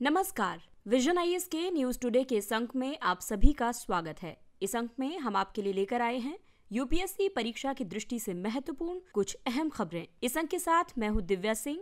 नमस्कार, vision IAS के news today के इस अंक में आप सभी का स्वागत है। इस अंक में हम आपके लिए लेकर आए हैं यूपीएससी परीक्षा की दृष्टि से महत्वपूर्ण कुछ अहम खबरें। इस अंक के साथ मैं हूं दिव्या सिंह।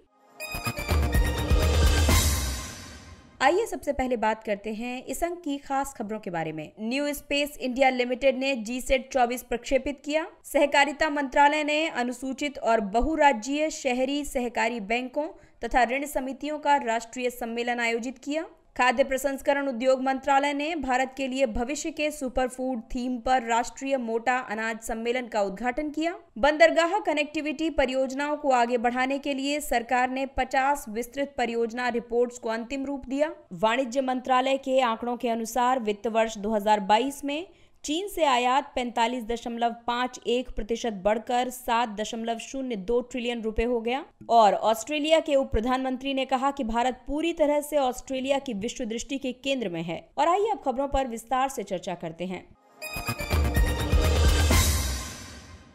आइए सबसे पहले बात करते हैं इस अंक की खास खबरों के बारे में। न्यू स्पेस इंडिया लिमिटेड ने GSAT 24 प्रक्षेपित किया। सहकारिता मंत्रालय ने अनुसूचित और बहुराज्यीय शहरी सहकारी बैंकों तथा ऋण समितियों का राष्ट्रीय सम्मेलन आयोजित किया। खाद्य प्रसंस्करण उद्योग मंत्रालय ने भारत के लिए भविष्य के सुपर फूड थीम पर राष्ट्रीय मोटा अनाज सम्मेलन का उद्घाटन किया। बंदरगाह कनेक्टिविटी परियोजनाओं को आगे बढ़ाने के लिए सरकार ने 50 विस्तृत परियोजना रिपोर्ट्स को अंतिम रूप दिया। वाणिज्य मंत्रालय के आंकड़ों के अनुसार वित्त वर्ष 2022 में चीन से आयात 45.51% बढ़कर 7.02 ट्रिलियन रुपए हो गया। और ऑस्ट्रेलिया के उप प्रधानमंत्री ने कहा कि भारत पूरी तरह से ऑस्ट्रेलिया की विश्व दृष्टि के केंद्र में है। और आइए अब खबरों पर विस्तार से चर्चा करते हैं।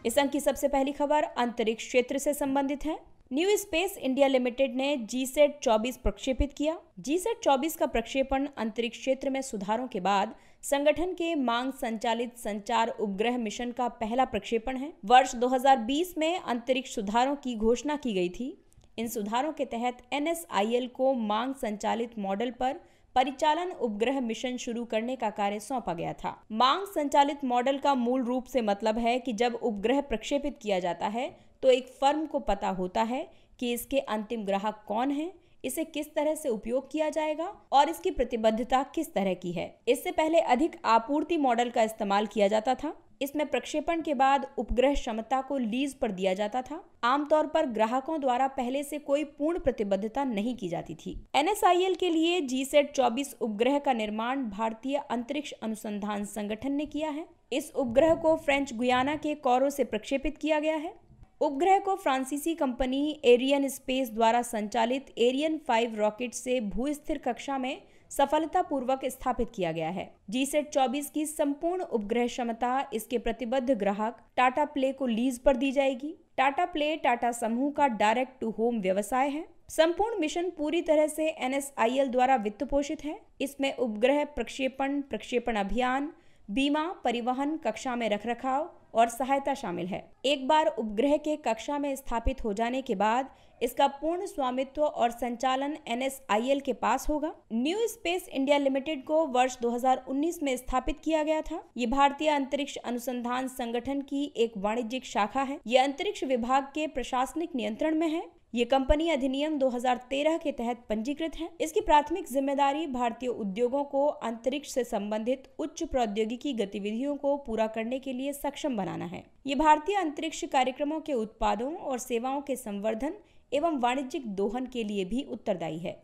इस अंक की सबसे पहली खबर अंतरिक्ष क्षेत्र से संबंधित है। न्यू स्पेस इंडिया लिमिटेड ने GSAT 24 प्रक्षेपित किया। GSAT 24 का प्रक्षेपण अंतरिक्ष क्षेत्र में सुधारों के बाद संगठन के मांग संचालित संचार उपग्रह मिशन का पहला प्रक्षेपण है। वर्ष 2020 में अंतरिक्ष सुधारों की घोषणा की गई थी। इन सुधारों के तहत NSIL को मांग संचालित मॉडल पर परिचालन उपग्रह मिशन शुरू करने का कार्य सौंपा गया था। मांग संचालित मॉडल का मूल रूप से मतलब है कि जब उपग्रह प्रक्षेपित किया जाता है तो एक फर्म को पता होता है कि इसके अंतिम ग्राहक कौन है, इसे किस तरह से उपयोग किया जाएगा और इसकी प्रतिबद्धता किस तरह की है। इससे पहले अधिक आपूर्ति मॉडल का इस्तेमाल किया जाता था। इसमें प्रक्षेपण के बाद उपग्रह क्षमता को लीज पर दिया जाता था। आमतौर पर ग्राहकों द्वारा पहले से कोई पूर्ण प्रतिबद्धता नहीं की जाती थी। NSIL के लिए GSAT 24 उपग्रह का निर्माण भारतीय अंतरिक्ष अनुसंधान संगठन ने किया है। इस उपग्रह को फ्रेंच गुयाना के कोरो से प्रक्षेपित किया गया है। उपग्रह को फ्रांसीसी कंपनी एरियन स्पेस द्वारा संचालित एरियन 5 रॉकेट से भूस्थिर कक्षा में सफलतापूर्वक स्थापित किया गया है। GSAT 24 की संपूर्ण उपग्रह क्षमता इसके प्रतिबद्ध ग्राहक टाटा प्ले को लीज पर दी जाएगी। टाटा प्ले टाटा समूह का डायरेक्ट टू होम व्यवसाय है। संपूर्ण मिशन पूरी तरह से NSIL द्वारा वित्त पोषित है। इसमें उपग्रह प्रक्षेपण अभियान, बीमा, परिवहन, कक्षा में रखरखाव और सहायता शामिल है। एक बार उपग्रह के कक्षा में स्थापित हो जाने के बाद इसका पूर्ण स्वामित्व और संचालन NSIL के पास होगा। न्यू स्पेस इंडिया लिमिटेड को वर्ष 2019 में स्थापित किया गया था। ये भारतीय अंतरिक्ष अनुसंधान संगठन की एक वाणिज्यिक शाखा है। ये अंतरिक्ष विभाग के प्रशासनिक नियंत्रण में है। ये कंपनी अधिनियम 2013 के तहत पंजीकृत है। इसकी प्राथमिक जिम्मेदारी भारतीय उद्योगों को अंतरिक्ष से संबंधित उच्च प्रौद्योगिकी गतिविधियों को पूरा करने के लिए सक्षम बनाना है। ये भारतीय अंतरिक्ष कार्यक्रमों के उत्पादों और सेवाओं के संवर्धन एवं वाणिज्यिक दोहन के लिए भी उत्तरदायी है।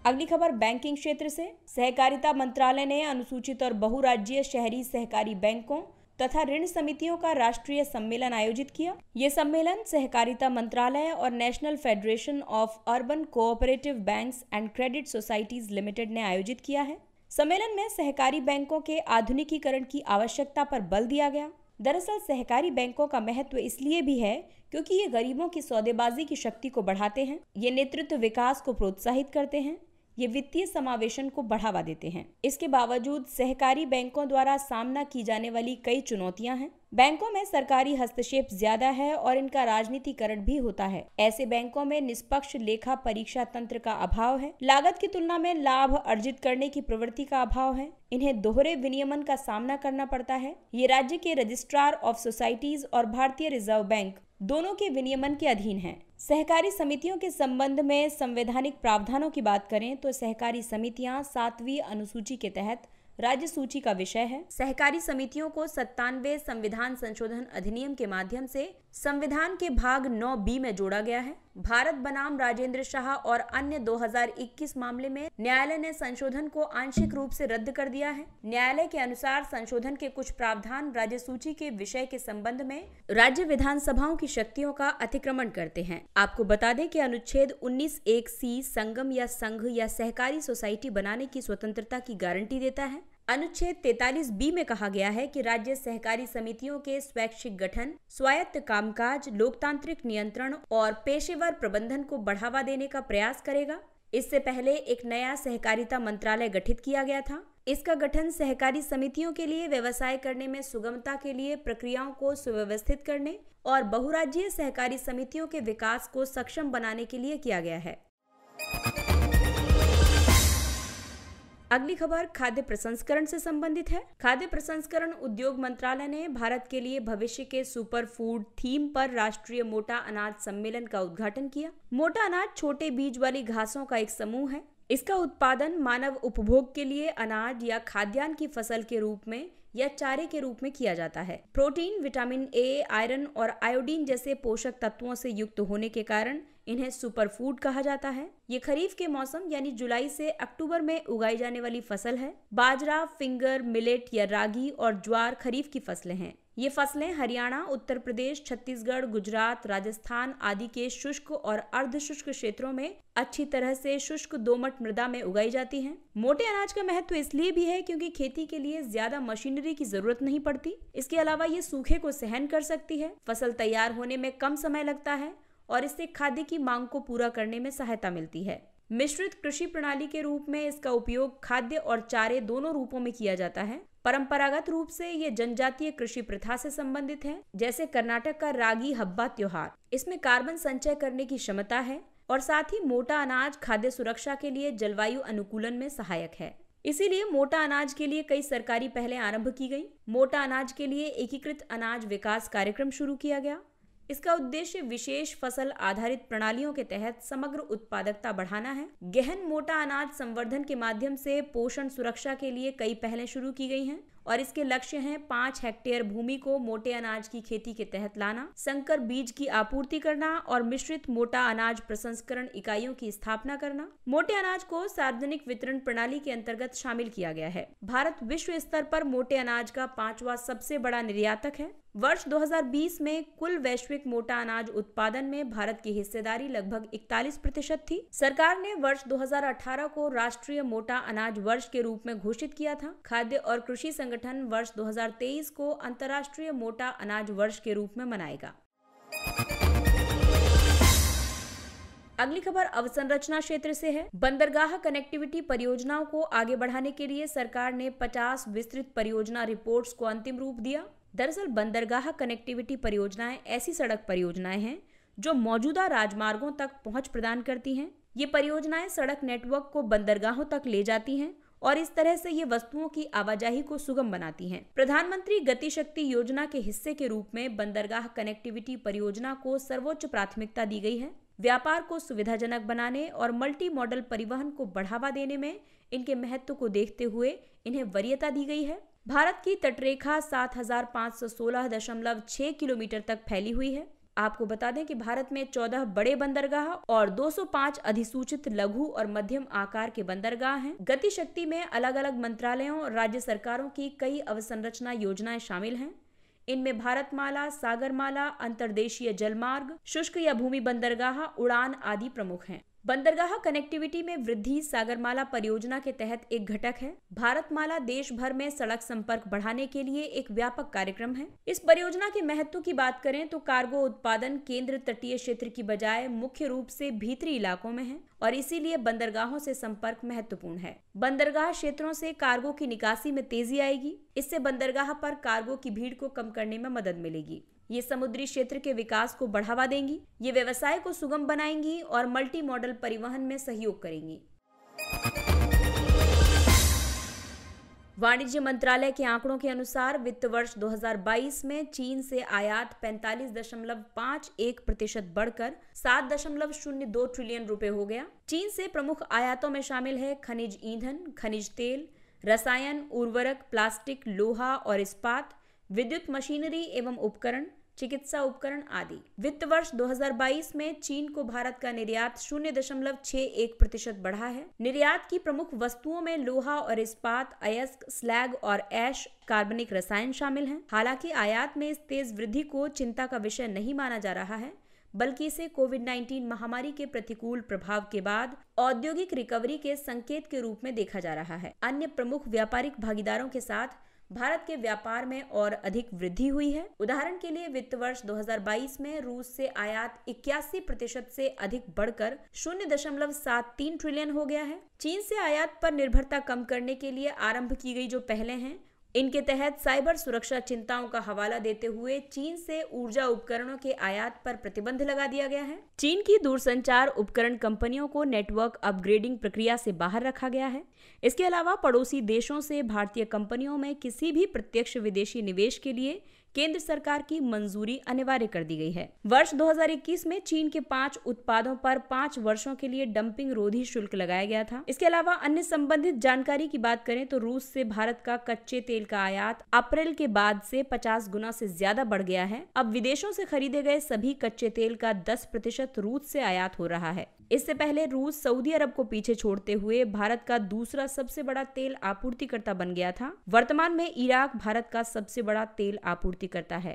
अगली खबर बैंकिंग क्षेत्र से। सहकारिता मंत्रालय ने अनुसूचित और बहुराज्यीय शहरी सहकारी बैंकों तथा ऋण समितियों का राष्ट्रीय सम्मेलन आयोजित किया। ये सम्मेलन सहकारिता मंत्रालय और national federation of urban cooperative banks and credit societies limited ने आयोजित किया है। सम्मेलन में सहकारी बैंकों के आधुनिकीकरण की आवश्यकता पर बल दिया गया। दरअसल सहकारी बैंकों का महत्व इसलिए भी है क्योंकि ये गरीबों की सौदेबाजी की शक्ति को बढ़ाते हैं, ये नेतृत्व विकास को प्रोत्साहित करते हैं, ये वित्तीय समावेशन को बढ़ावा देते हैं। इसके बावजूद सहकारी बैंकों द्वारा सामना की जाने वाली कई चुनौतियां हैं। बैंकों में सरकारी हस्तक्षेप ज्यादा है और इनका राजनीतिकरण भी होता है। ऐसे बैंकों में निष्पक्ष लेखा परीक्षा तंत्र का अभाव है। लागत की तुलना में लाभ अर्जित करने की प्रवृत्ति का अभाव है। इन्हें दोहरे विनियमन का सामना करना पड़ता है। ये राज्य के रजिस्ट्रार ऑफ सोसाइटीज और भारतीय रिजर्व बैंक दोनों के विनियमन के अधीन हैं। सहकारी समितियों के संबंध में संवैधानिक प्रावधानों की बात करें तो सहकारी समितियां 7वीं अनुसूची के तहत राज्य सूची का विषय है। सहकारी समितियों को 97 संविधान संशोधन अधिनियम के माध्यम से संविधान के भाग 9B में जोड़ा गया है। भारत बनाम राजेंद्र शाह और अन्य 2021 मामले में न्यायालय ने संशोधन को आंशिक रूप से रद्द कर दिया है। न्यायालय के अनुसार संशोधन के कुछ प्रावधान राज्य सूची के विषय के संबंध में राज्य विधानसभाओं की शक्तियों का अतिक्रमण करते हैं। आपको बता दें कि अनुच्छेद 19(1)(c) संगम या संघ या सहकारी सोसाइटी बनाने की स्वतंत्रता की गारंटी देता है। अनुच्छेद 43B में कहा गया है कि राज्य सहकारी समितियों के स्वैच्छिक गठन, स्वायत्त कामकाज, लोकतांत्रिक नियंत्रण और पेशेवर प्रबंधन को बढ़ावा देने का प्रयास करेगा। इससे पहले एक नया सहकारिता मंत्रालय गठित किया गया था। इसका गठन सहकारी समितियों के लिए व्यवसाय करने में सुगमता के लिए प्रक्रियाओं को सुव्यवस्थित करने और बहुराज्यीय सहकारी समितियों के विकास को सक्षम बनाने के लिए किया गया है। अगली खबर खाद्य प्रसंस्करण से संबंधित है। खाद्य प्रसंस्करण उद्योग मंत्रालय ने भारत के लिए भविष्य के सुपर फूड थीम पर राष्ट्रीय मोटा अनाज सम्मेलन का उद्घाटन किया। मोटा अनाज छोटे बीज वाली घासों का एक समूह है। इसका उत्पादन मानव उपभोग के लिए अनाज या खाद्यान्न की फसल के रूप में या चारे के रूप में किया जाता है। प्रोटीन, विटामिन ए, आयरन और आयोडीन जैसे पोषक तत्वों से युक्त होने के कारण इन्हें सुपर फूड कहा जाता है। ये खरीफ के मौसम यानी जुलाई से अक्टूबर में उगाई जाने वाली फसल है। बाजरा, फिंगर, मिलेट या रागी और ज्वार खरीफ की फसलें हैं। ये फसलें हरियाणा, उत्तर प्रदेश, छत्तीसगढ़, गुजरात, राजस्थान आदि के शुष्क और अर्ध शुष्क क्षेत्रों में अच्छी तरह से शुष्क दोमट मृदा में उगाई जाती हैं। मोटे अनाज का महत्व इसलिए भी है क्योंकि खेती के लिए ज्यादा मशीनरी की जरूरत नहीं पड़ती। इसके अलावा ये सूखे को सहन कर सकती है, फसल तैयार होने में कम समय लगता है और इससे खाद्य की मांग को पूरा करने में सहायता मिलती है। मिश्रित कृषि प्रणाली के रूप में इसका उपयोग खाद्य और चारे दोनों रूपों में किया जाता है। परंपरागत रूप से ये जनजातीय कृषि प्रथा से संबंधित है, जैसे कर्नाटक का रागी हब्बा त्योहार। इसमें कार्बन संचय करने की क्षमता है और साथ ही मोटा अनाज खाद्य सुरक्षा के लिए जलवायु अनुकूलन में सहायक है। इसीलिए मोटा अनाज के लिए कई सरकारी पहलें आरंभ की गई। मोटा अनाज के लिए एकीकृत अनाज विकास कार्यक्रम शुरू किया गया। इसका उद्देश्य विशेष फसल आधारित प्रणालियों के तहत समग्र उत्पादकता बढ़ाना है। गहन मोटा अनाज संवर्धन के माध्यम से पोषण सुरक्षा के लिए कई पहलें शुरू की गई हैं और इसके लक्ष्य हैं 5 हेक्टेयर भूमि को मोटे अनाज की खेती के तहत लाना, संकर बीज की आपूर्ति करना और मिश्रित मोटा अनाज प्रसंस्करण इकाइयों की स्थापना करना। मोटे अनाज को सार्वजनिक वितरण प्रणाली के अंतर्गत शामिल किया गया है। भारत विश्व स्तर पर मोटे अनाज का 5वां सबसे बड़ा निर्यातक है। वर्ष 2020 में कुल वैश्विक मोटा अनाज उत्पादन में भारत की हिस्सेदारी लगभग 41% थी। सरकार ने वर्ष 2018 को राष्ट्रीय मोटा अनाज वर्ष के रूप में घोषित किया था। खाद्य और कृषि संगठन वर्ष 2023 को अंतर्राष्ट्रीय मोटा अनाज वर्ष के रूप में मनाएगा। अगली खबर अवसंरचना क्षेत्र से है। बंदरगाह कनेक्टिविटी परियोजनाओं को आगे बढ़ाने के लिए सरकार ने 50 विस्तृत परियोजना रिपोर्ट्स को अंतिम रूप दिया। दरअसल बंदरगाह कनेक्टिविटी परियोजनाएं ऐसी सड़क परियोजनाएं हैं जो मौजूदा राजमार्गों तक पहुंच प्रदान करती हैं। ये परियोजनाएं सड़क नेटवर्क को बंदरगाहों तक ले जाती हैं और इस तरह से ये वस्तुओं की आवाजाही को सुगम बनाती हैं। प्रधानमंत्री गति शक्ति योजना के हिस्से के रूप में बंदरगाह कनेक्टिविटी परियोजना को सर्वोच्च प्राथमिकता दी गई है। व्यापार को सुविधाजनक बनाने और मल्टी मॉडल परिवहन को बढ़ावा देने में इनके महत्व को देखते हुए इन्हें वरीयता दी गई है। भारत की तटरेखा 7516.6 किलोमीटर तक फैली हुई है। आपको बता दें कि भारत में 14 बड़े बंदरगाह और 205 अधिसूचित लघु और मध्यम आकार के बंदरगाह हैं। गति शक्ति में अलग अलग मंत्रालयों और राज्य सरकारों की कई अवसंरचना योजनाएं शामिल हैं। इनमें भारतमाला, सागरमाला, अंतर्देशीय जलमार्ग, शुष्क या भूमि बंदरगाह, उड़ान आदि प्रमुख हैं। बंदरगाह कनेक्टिविटी में वृद्धि सागरमाला परियोजना के तहत एक घटक है। भारतमाला देश भर में सड़क संपर्क बढ़ाने के लिए एक व्यापक कार्यक्रम है। इस परियोजना के महत्व की बात करें तो कार्गो उत्पादन केंद्र तटीय क्षेत्र की बजाय मुख्य रूप से भीतरी इलाकों में है और इसीलिए बंदरगाहों से संपर्क महत्वपूर्ण है। बंदरगाह क्षेत्रों से कार्गो की निकासी में तेजी आएगी। इससे बंदरगाह पर कार्गो की भीड़ को कम करने में मदद मिलेगी। ये समुद्री क्षेत्र के विकास को बढ़ावा देंगी, ये व्यवसाय को सुगम बनाएंगी और मल्टी मॉडल परिवहन में सहयोग करेंगी। वाणिज्य मंत्रालय के आंकड़ों के अनुसार वित्त वर्ष 2022 में चीन से आयात 45.51% बढ़कर 7.02 ट्रिलियन रुपए हो गया। चीन से प्रमुख आयातों में शामिल है खनिज ईंधन, खनिज तेल, रसायन, उर्वरक, प्लास्टिक, लोहा और इस्पात, विद्युत मशीनरी एवं उपकरण, चिकित्सा उपकरण आदि। वित्त वर्ष 2022 में चीन को भारत का निर्यात 0.61% बढ़ा है। निर्यात की प्रमुख वस्तुओं में लोहा और इस्पात, अयस्क, स्लैग और ऐश कार्बनिक रसायन शामिल हैं। हालांकि आयात में इस तेज वृद्धि को चिंता का विषय नहीं माना जा रहा है। बल्कि इसे कोविड-19 महामारी के प्रतिकूल प्रभाव के बाद औद्योगिक रिकवरी के संकेत के रूप में देखा जा रहा है। अन्य प्रमुख व्यापारिक भागीदारों के साथ भारत के व्यापार में और अधिक वृद्धि हुई है। उदाहरण के लिए वित्त वर्ष 2022 में रूस से आयात 81% से अधिक बढ़कर 0.73 ट्रिलियन हो गया है। चीन से आयात पर निर्भरता कम करने के लिए आरंभ की गई जो पहलें हैं, इनके तहत साइबर सुरक्षा चिंताओं का हवाला देते हुए चीन से ऊर्जा उपकरणों के आयात पर प्रतिबंध लगा दिया गया है। चीन की दूरसंचार उपकरण कंपनियों को नेटवर्क अपग्रेडिंग प्रक्रिया से बाहर रखा गया है। इसके अलावा पड़ोसी देशों से भारतीय कंपनियों में किसी भी प्रत्यक्ष विदेशी निवेश के लिए केंद्र सरकार की मंजूरी अनिवार्य कर दी गई है। वर्ष 2021 में चीन के 5 उत्पादों पर 5 वर्षों के लिए डंपिंग रोधी शुल्क लगाया गया था। इसके अलावा अन्य संबंधित जानकारी की बात करें तो रूस से भारत का कच्चे तेल का आयात अप्रैल के बाद से 50 गुना से ज्यादा बढ़ गया है। अब विदेशों से खरीदे गए सभी कच्चे तेल का 10% रूस से आयात हो रहा है। इससे पहले रूस सऊदी अरब को पीछे छोड़ते हुए भारत का दूसरा सबसे बड़ा तेल आपूर्तिकर्ता बन गया था। वर्तमान में इराक भारत का सबसे बड़ा तेल आपूर्तिकर्ता है।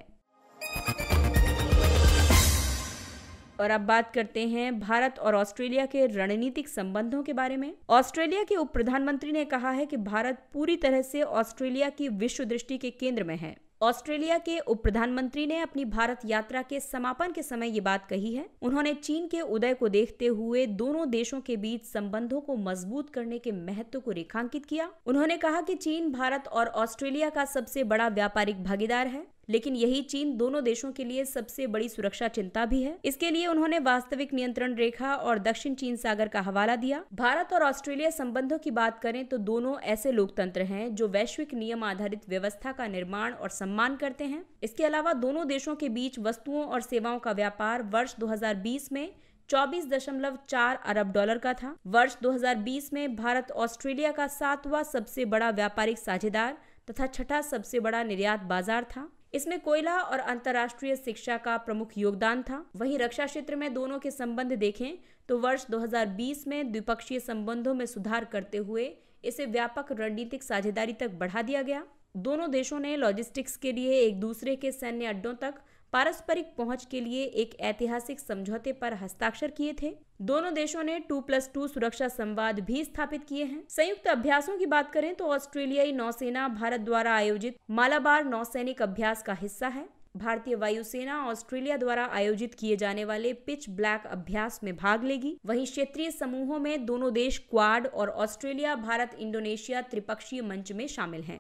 और अब बात करते हैं भारत और ऑस्ट्रेलिया के रणनीतिक संबंधों के बारे में। ऑस्ट्रेलिया के उप प्रधानमंत्री ने कहा है कि भारत पूरी तरह से ऑस्ट्रेलिया की विश्व दृष्टि के केंद्र में है। ऑस्ट्रेलिया के उप प्रधानमंत्री ने अपनी भारत यात्रा के समापन के समय ये बात कही है। उन्होंने चीन के उदय को देखते हुए दोनों देशों के बीच संबंधों को मजबूत करने के महत्व को रेखांकित किया। उन्होंने कहा कि चीन भारत और ऑस्ट्रेलिया का सबसे बड़ा व्यापारिक भागीदार है, लेकिन यही चीन दोनों देशों के लिए सबसे बड़ी सुरक्षा चिंता भी है। इसके लिए उन्होंने वास्तविक नियंत्रण रेखा और दक्षिण चीन सागर का हवाला दिया। भारत और ऑस्ट्रेलिया संबंधों की बात करें तो दोनों ऐसे लोकतंत्र हैं जो वैश्विक नियम आधारित व्यवस्था का निर्माण और सम्मान करते हैं। इसके अलावा दोनों देशों के बीच वस्तुओं और सेवाओं का व्यापार वर्ष 2020 में 24.4 अरब डॉलर का था। वर्ष 2020 में भारत ऑस्ट्रेलिया का 7वां सबसे बड़ा व्यापारिक साझेदार तथा 6ठा सबसे बड़ा निर्यात बाजार था। इसमें कोयला और अंतर्राष्ट्रीय शिक्षा का प्रमुख योगदान था। वहीं रक्षा क्षेत्र में दोनों के संबंध देखें तो वर्ष 2020 में द्विपक्षीय संबंधों में सुधार करते हुए इसे व्यापक रणनीतिक साझेदारी तक बढ़ा दिया गया। दोनों देशों ने लॉजिस्टिक्स के लिए एक दूसरे के सैन्य अड्डों तक पारस्परिक पहुंच के लिए एक ऐतिहासिक समझौते पर हस्ताक्षर किए थे। दोनों देशों ने 2+2 सुरक्षा संवाद भी स्थापित किए हैं। संयुक्त अभ्यासों की बात करें तो ऑस्ट्रेलियाई नौसेना भारत द्वारा आयोजित मालाबार नौसैनिक अभ्यास का हिस्सा है। भारतीय वायुसेना ऑस्ट्रेलिया द्वारा आयोजित किए जाने वाले पिच ब्लैक अभ्यास में भाग लेगी। वहीं क्षेत्रीय समूहों में दोनों देश क्वाड और ऑस्ट्रेलिया भारत इंडोनेशिया त्रिपक्षीय मंच में शामिल हैं।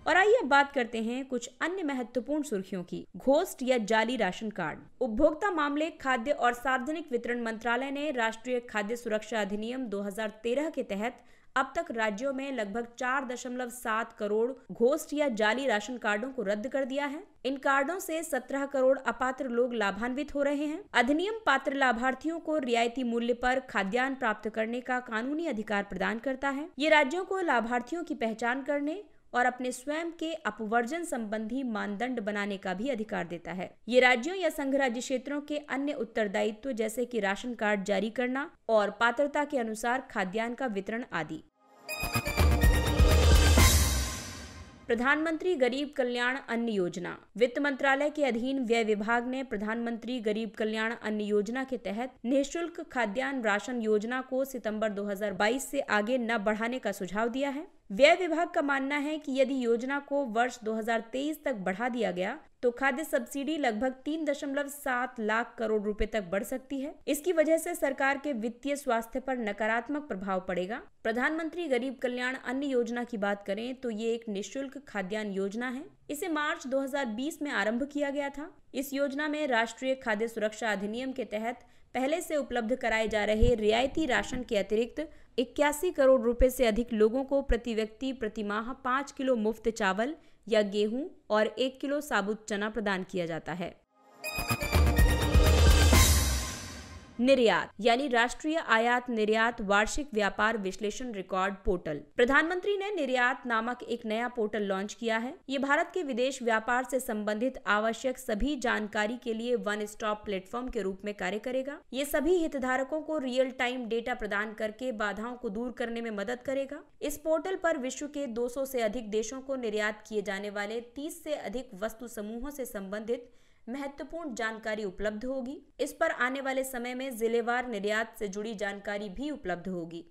और आइए अब बात करते हैं कुछ अन्य महत्वपूर्ण सुर्खियों की। घोस्ट या जाली राशन कार्ड। उपभोक्ता मामले, खाद्य और सार्वजनिक वितरण मंत्रालय ने राष्ट्रीय खाद्य सुरक्षा अधिनियम 2013 के तहत अब तक राज्यों में लगभग 4.7 करोड़ घोस्ट या जाली राशन कार्डों को रद्द कर दिया है। इन कार्डों से 17 करोड़ अपात्र लोग लाभान्वित हो रहे हैं। अधिनियम पात्र लाभार्थियों को रियायती मूल्य पर खाद्यान्न प्राप्त करने का कानूनी अधिकार प्रदान करता है। ये राज्यों को लाभार्थियों की पहचान करने और अपने स्वयं के अपवर्जन संबंधी मानदंड बनाने का भी अधिकार देता है। ये राज्यों या संघ राज्य क्षेत्रों के अन्य उत्तरदायित्व जैसे कि राशन कार्ड जारी करना और पात्रता के अनुसार खाद्यान्न का वितरण आदि। प्रधानमंत्री गरीब कल्याण अन्न योजना। वित्त मंत्रालय के अधीन व्यय विभाग ने प्रधानमंत्री गरीब कल्याण अन्न योजना के तहत निःशुल्क खाद्यान्न राशन योजना को सितंबर 2022 से आगे न बढ़ाने का सुझाव दिया है। व्यय विभाग का मानना है कि यदि योजना को वर्ष 2023 तक बढ़ा दिया गया तो खाद्य सब्सिडी लगभग 3.7 लाख करोड़ रुपए तक बढ़ सकती है। इसकी वजह से सरकार के वित्तीय स्वास्थ्य पर नकारात्मक प्रभाव पड़ेगा। प्रधानमंत्री गरीब कल्याण अन्न योजना की बात करें तो ये एक निःशुल्क खाद्यान्न योजना है। इसे मार्च 2020 में आरंभ किया गया था। इस योजना में राष्ट्रीय खाद्य सुरक्षा अधिनियम के तहत पहले से उपलब्ध कराए जा रहे रियायती राशन के अतिरिक्त 81 करोड़ रुपए से अधिक लोगों को प्रति व्यक्ति प्रति माह 5 किलो मुफ्त चावल या गेहूं और 1 किलो साबुत चना प्रदान किया जाता है। निर्यात यानी राष्ट्रीय आयात निर्यात वार्षिक व्यापार विश्लेषण रिकॉर्ड पोर्टल। प्रधानमंत्री ने निर्यात नामक एक नया पोर्टल लॉन्च किया है। ये भारत के विदेश व्यापार से संबंधित आवश्यक सभी जानकारी के लिए वन स्टॉप प्लेटफॉर्म के रूप में कार्य करेगा। ये सभी हितधारकों को रियल टाइम डेटा प्रदान करके बाधाओं को दूर करने में मदद करेगा। इस पोर्टल पर विश्व के 200 से अधिक देशों को निर्यात किए जाने वाले 30 से अधिक वस्तु समूहों से संबंधित महत्वपूर्ण जानकारी उपलब्ध होगी। इस पर आने वाले समय में जिलेवार निर्यात से जुड़ी जानकारी भी उपलब्ध होगी।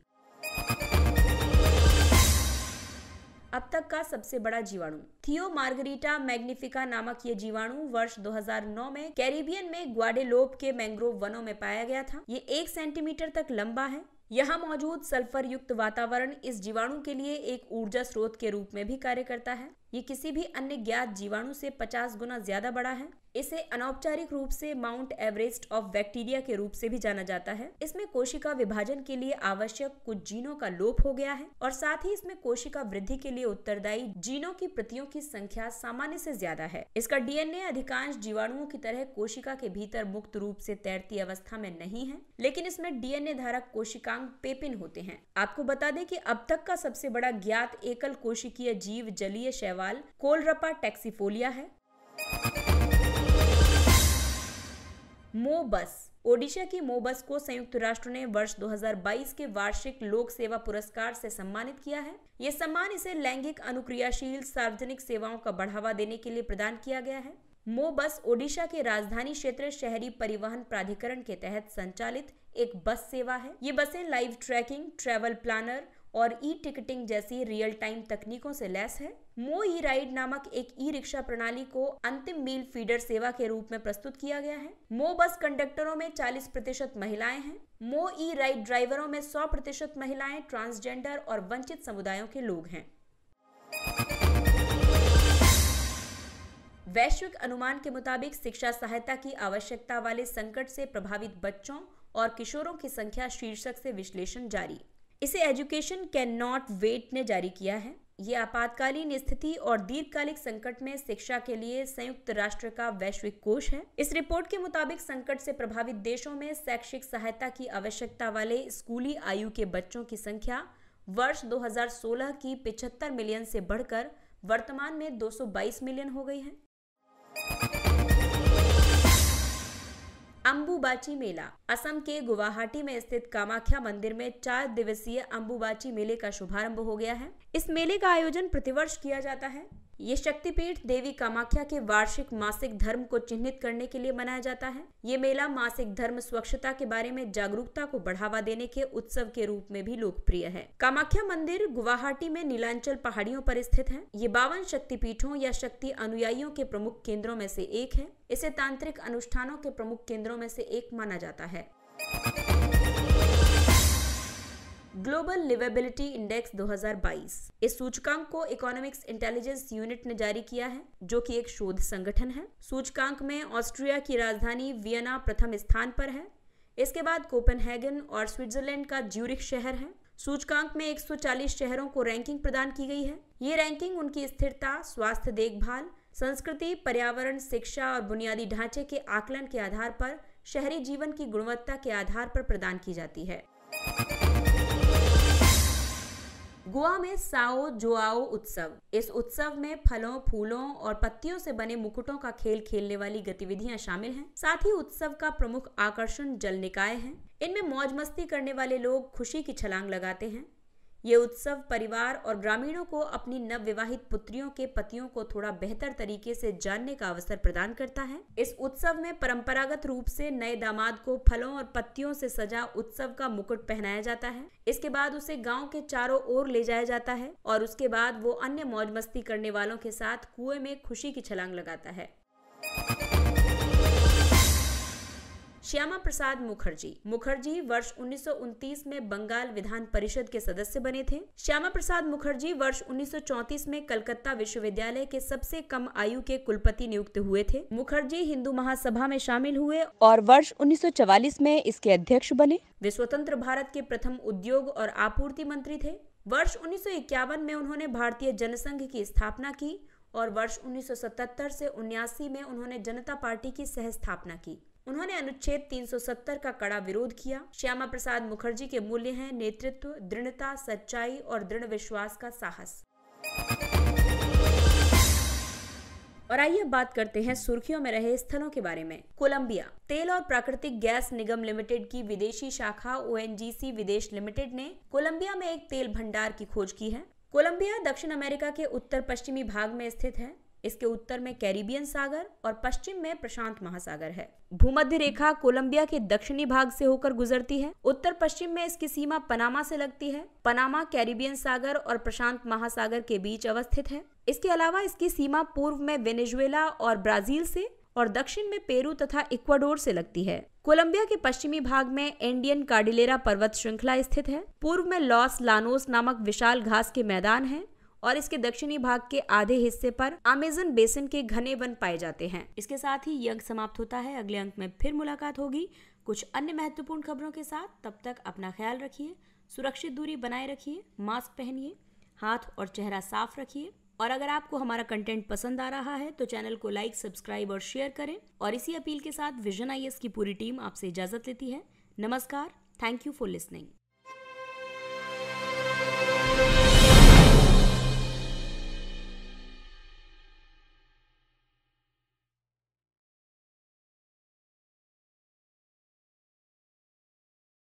अब तक का सबसे बड़ा जीवाणु। थियो मार्गरीटा मैग्निफिका नामक ये जीवाणु वर्ष 2009 में कैरिबियन में ग्वाडेलोप के मैंग्रोव वनों में पाया गया था। ये 1 सेंटीमीटर तक लंबा है। यहाँ मौजूद सल्फर युक्त वातावरण इस जीवाणु के लिए एक ऊर्जा स्रोत के रूप में भी कार्य करता है। ये किसी भी अन्य ज्ञात जीवाणु से 50 गुना ज्यादा बड़ा है। इसे अनौपचारिक रूप से माउंट एवरेस्ट ऑफ बैक्टीरिया के रूप से भी जाना जाता है। इसमें कोशिका विभाजन के लिए आवश्यक कुछ जीनों का लोप हो गया है और साथ ही इसमें कोशिका वृद्धि के लिए उत्तरदायी जीनों की प्रतियों की संख्या सामान्य से ज्यादा है। इसका डीएनए अधिकांश जीवाणुओं की तरह कोशिका के भीतर मुक्त रूप से तैरती अवस्था में नहीं है, लेकिन इसमें डीएनए धारक कोशिकांग पेपिन होते हैं। आपको बता दें कि अब तक का सबसे बड़ा ज्ञात एकल कोशिकीय जीव जलीय शैवाल कोलरपा टैक्सीफोलिया है। मोबस। ओडिशा की मोबस को संयुक्त राष्ट्र ने वर्ष 2022 के वार्षिक लोक सेवा पुरस्कार से सम्मानित किया है। ये सम्मान इसे लैंगिक अनुक्रियाशील सार्वजनिक सेवाओं का बढ़ावा देने के लिए प्रदान किया गया है। मोबस ओडिशा के राजधानी क्षेत्र शहरी परिवहन प्राधिकरण के तहत संचालित एक बस सेवा है। ये बसें लाइव ट्रैकिंग, ट्रैवल प्लानर और ई टिकटिंग जैसी रियल टाइम तकनीकों से लैस है। मो ई राइड नामक एक ई रिक्शा प्रणाली को अंतिम मील फीडर सेवा के रूप में प्रस्तुत किया गया है। मो बस कंडक्टरों में 40% महिलाएं हैं। मो ई राइड ड्राइवरों में 100% महिलाएं, ट्रांसजेंडर और वंचित समुदायों के लोग हैं। वैश्विक अनुमान के मुताबिक शिक्षा सहायता की आवश्यकता वाले संकट से प्रभावित बच्चों और किशोरों की संख्या शीर्षक से विश्लेषण जारी। इसे एजुकेशन कैन नॉट वेट ने जारी किया है। ये आपातकालीन स्थिति और दीर्घकालिक संकट में शिक्षा के लिए संयुक्त राष्ट्र का वैश्विक कोष है। इस रिपोर्ट के मुताबिक संकट से प्रभावित देशों में शैक्षिक सहायता की आवश्यकता वाले स्कूली आयु के बच्चों की संख्या वर्ष 2016 की 75 मिलियन से बढ़कर वर्तमान में 222 मिलियन हो गई है। अम्बुबाची मेला। असम के गुवाहाटी में स्थित कामाख्या मंदिर में 4 दिवसीय अम्बुबाची मेले का शुभारंभ हो गया है। इस मेले का आयोजन प्रतिवर्ष किया जाता है। ये शक्तिपीठ देवी कामाख्या के वार्षिक मासिक धर्म को चिन्हित करने के लिए मनाया जाता है। ये मेला मासिक धर्म स्वच्छता के बारे में जागरूकता को बढ़ावा देने के उत्सव के रूप में भी लोकप्रिय है। कामाख्या मंदिर गुवाहाटी में नीलांचल पहाड़ियों पर स्थित है। ये 52 शक्तिपीठों या शक्ति अनुयायियों के प्रमुख केंद्रों में से एक है। इसे तांत्रिक अनुष्ठानों के प्रमुख केंद्रों में से एक माना जाता है। Global liveability index 2022। इस सूचकांक को इकोनॉमिक्स इंटेलिजेंस यूनिट ने जारी किया है, जो कि एक शोध संगठन है। सूचकांक में ऑस्ट्रिया की राजधानी वियना प्रथम स्थान पर है। इसके बाद कोपेनहेगन और स्विट्जरलैंड का ज्यूरिख शहर है। सूचकांक में 140 शहरों को रैंकिंग प्रदान की गई है। ये रैंकिंग उनकी स्थिरता, स्वास्थ्य देखभाल, संस्कृति, पर्यावरण, शिक्षा और बुनियादी ढांचे के आकलन के आधार पर शहरी जीवन की गुणवत्ता के आधार पर प्रदान की जाती है। गोवा में साओ जोआओ उत्सव। इस उत्सव में फलों, फूलों और पत्तियों से बने मुकुटों का खेल खेलने वाली गतिविधियां शामिल हैं। साथ ही उत्सव का प्रमुख आकर्षण जल निकाय है। इनमें मौज मस्ती करने वाले लोग खुशी की छलांग लगाते हैं। ये उत्सव परिवार और ग्रामीणों को अपनी नवविवाहित पुत्रियों के पतियों को थोड़ा बेहतर तरीके से जानने का अवसर प्रदान करता है। इस उत्सव में परंपरागत रूप से नए दामाद को फलों और पत्तियों से सजा उत्सव का मुकुट पहनाया जाता है। इसके बाद उसे गांव के चारों ओर ले जाया जाता है और उसके बाद वो अन्य मौज मस्ती करने वालों के साथ कुएं में खुशी की छलांग लगाता है। श्यामा प्रसाद मुखर्जी वर्ष 1929 में बंगाल विधान परिषद के सदस्य बने थे। श्यामा प्रसाद मुखर्जी वर्ष 1934 में कलकत्ता विश्वविद्यालय के सबसे कम आयु के कुलपति नियुक्त हुए थे। मुखर्जी हिंदू महासभा में शामिल हुए और वर्ष 1944 में इसके अध्यक्ष बने। वे स्वतंत्र भारत के प्रथम उद्योग और आपूर्ति मंत्री थे। वर्ष 1951 में उन्होंने भारतीय जनसंघ की स्थापना की और वर्ष 1977 से 79 में उन्होंने जनता पार्टी की सह स्थापना की। उन्होंने अनुच्छेद 370 का कड़ा विरोध किया। श्यामा प्रसाद मुखर्जी के मूल्य हैं नेतृत्व, दृढ़ता, सच्चाई और दृढ़ विश्वास का साहस। और आइए बात करते हैं सुर्खियों में रहे स्थलों के बारे में। कोलंबिया। तेल और प्राकृतिक गैस निगम लिमिटेड की विदेशी शाखा ONGC विदेश लिमिटेड ने कोलंबिया में एक तेल भंडार की खोज की है। कोलंबिया दक्षिण अमेरिका के उत्तर पश्चिमी भाग में स्थित है। इसके उत्तर में कैरिबियन सागर और पश्चिम में प्रशांत महासागर है। भूमध्य रेखा कोलंबिया के दक्षिणी भाग से होकर गुजरती है। उत्तर पश्चिम में इसकी सीमा पनामा से लगती है। पनामा कैरिबियन सागर और प्रशांत महासागर के बीच अवस्थित है। इसके अलावा इसकी सीमा पूर्व में वेनेजुएला और ब्राजील से और दक्षिण में पेरू तथा इक्वाडोर से लगती है। कोलंबिया के पश्चिमी भाग में एंडियन कार्डिलेरा पर्वत श्रृंखला स्थित है। पूर्व में लॉस लानोस नामक विशाल घास के मैदान हैं और इसके दक्षिणी भाग के आधे हिस्से पर अमेज़न बेसिन के घने वन पाए जाते हैं। इसके साथ ही ये अंक समाप्त होता है। अगले अंक में फिर मुलाकात होगी कुछ अन्य महत्वपूर्ण खबरों के साथ। तब तक अपना ख्याल रखिए, सुरक्षित दूरी बनाए रखिए, मास्क पहनिए, हाथ और चेहरा साफ रखिए। और अगर आपको हमारा कंटेंट पसंद आ रहा है तो चैनल को लाइक, सब्सक्राइब और शेयर करें। और इसी अपील के साथ विजन IAS की पूरी टीम आपसे इजाजत लेती है। नमस्कार। Thank you for listening.